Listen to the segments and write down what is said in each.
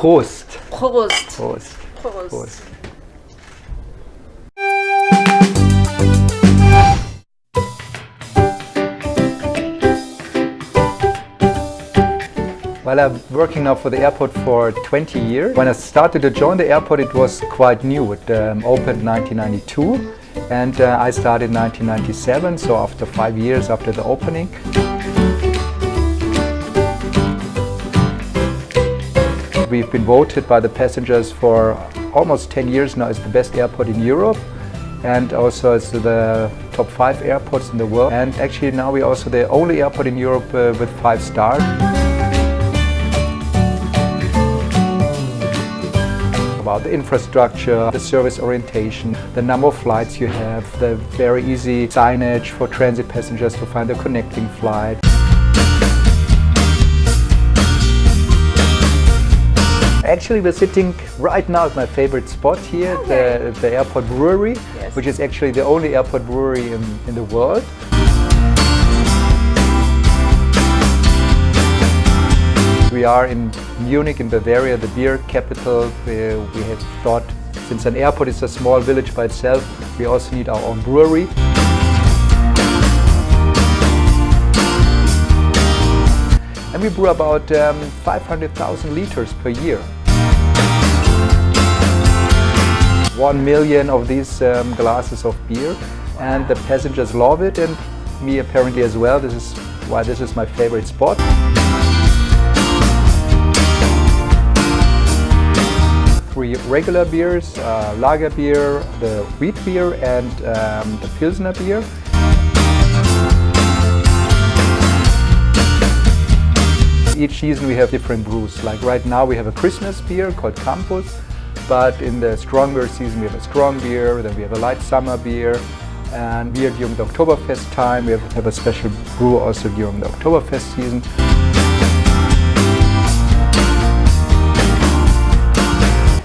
Prost. Prost. Prost. Prost. Prost. Well, I'm working now for the airport for 20 years. When I started to join the airport, it was quite new. It opened 1992 and I started in 1997, so after 5 years after the opening. We've been voted by the passengers for almost 10 years now as the best airport in Europe and also as the top 5 airports in the world. And actually now we're also the only airport in Europe with 5 stars. About the infrastructure, the service orientation, the number of flights you have, the very easy signage for transit passengers to find a connecting flight. Actually, we're sitting right now at my favorite spot here, okay. the airport brewery, yes. Which is actually the only airport brewery in the world. We are in Munich, in Bavaria, the beer capital. We have thought, since an airport is a small village by itself, we also need our own brewery. And we brew about 500,000 liters per year. 1 million of these glasses of beer, and the passengers love it, and me apparently as well. This is why this is my favorite spot. Three regular beers, lager beer, the wheat beer, and the Pilsner beer. Each season we have different brews. Like right now we have a Christmas beer called Campus, but in the strong beer season we have a strong beer, then we have a light summer beer, and beer during the Oktoberfest time. We have a special brew also during the Oktoberfest season.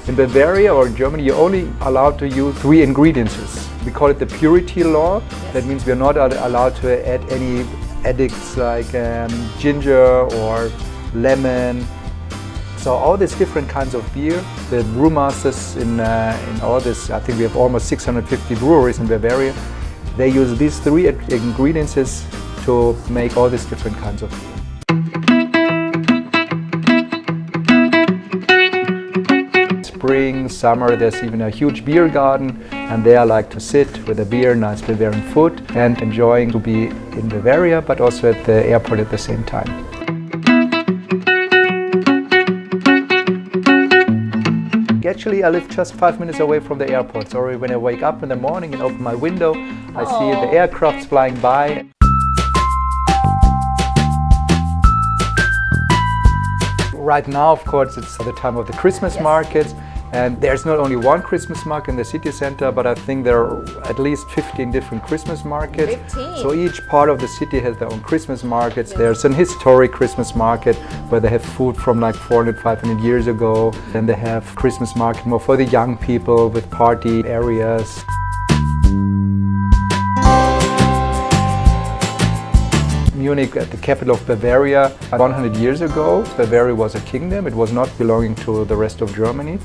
In Bavaria or in Germany, you're only allowed to use 3 ingredients. We call it the purity law. Yes. That means we're not allowed to add any addicts like ginger or lemon. So all these different kinds of beer, the brewmasters in all this, I think we have almost 650 breweries in Bavaria, they use these 3 ingredients to make all these different kinds of beer. Spring, summer, there's even a huge beer garden, and there I like to sit with a beer, nice Bavarian food, and enjoying to be in Bavaria, but also at the airport at the same time. Actually, I live just 5 minutes away from the airport, so when I wake up in the morning and open my window, I see the aircrafts flying by. Right now, of course, it's the time of the Christmas markets, and there's not only one Christmas market in the city center, but I think there are at least 15 different Christmas markets. 15. So each part of the city has their own Christmas markets. There's an historic Christmas market where they have food from like 400, 500 years ago. Then they have Christmas market more for the young people with party areas. Munich, the capital of Bavaria, 100 years ago. Bavaria was a kingdom. It was not belonging to the rest of Germany.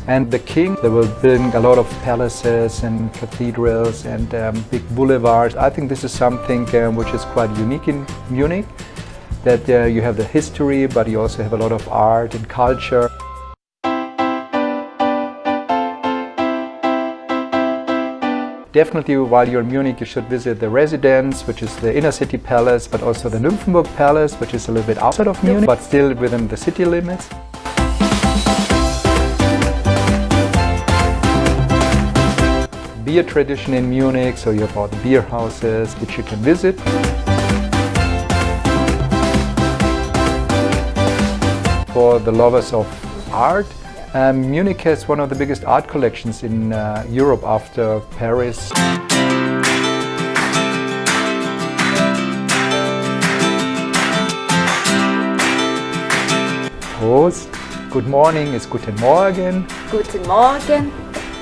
And the king, they were building a lot of palaces and cathedrals and big boulevards. I think this is something which is quite unique in Munich, that you have the history, but you also have a lot of art and culture. Definitely, while you're in Munich, you should visit the Residence, which is the inner city palace, but also the Nymphenburg Palace, which is a little bit outside of Munich, but still within the city limits. Beer tradition in Munich, so you have all the beer houses which you can visit. For the lovers of art, Munich has one of the biggest art collections in Europe after Paris. Prost. Good morning is Guten Morgen. Guten Morgen.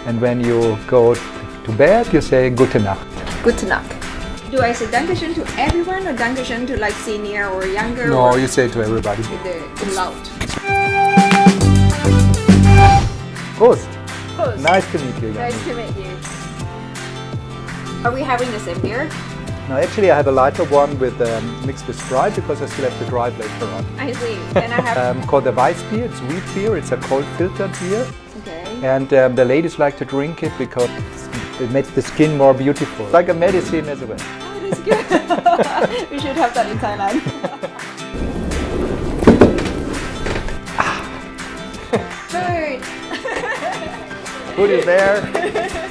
And when you go to bed, you say Gute Nacht. Gute Nacht. Do I say Dankeschön to everyone or Dankeschön to like senior or younger? No, or you say to everybody. loud. Nice to meet you. Nice to meet you. Are we having the same beer? No, actually, I have a lighter one with mixed with Sprite because I still have to drive later on. I see. And I have. Called the Weiss beer. It's wheat beer. It's a cold filtered beer, Okay. and the ladies like to drink it because it makes the skin more beautiful, like a medicine as well. Oh, that's good. We should have that in Thailand. Bird. Put it there.